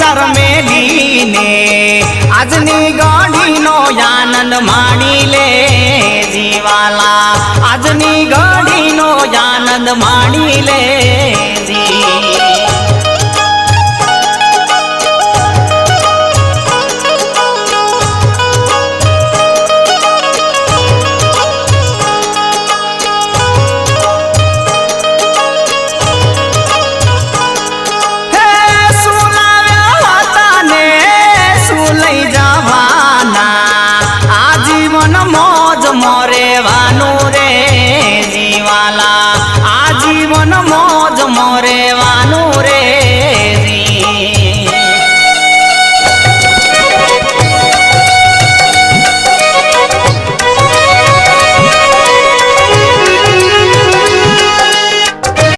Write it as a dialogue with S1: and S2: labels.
S1: संसार मेलीने आजनी घड़ीनो आनंद माणी ले जीवाला आजनी घड़ीनो आनंद माणी ले जी रे जीवाला आजीवन मौज मोरे वानु रे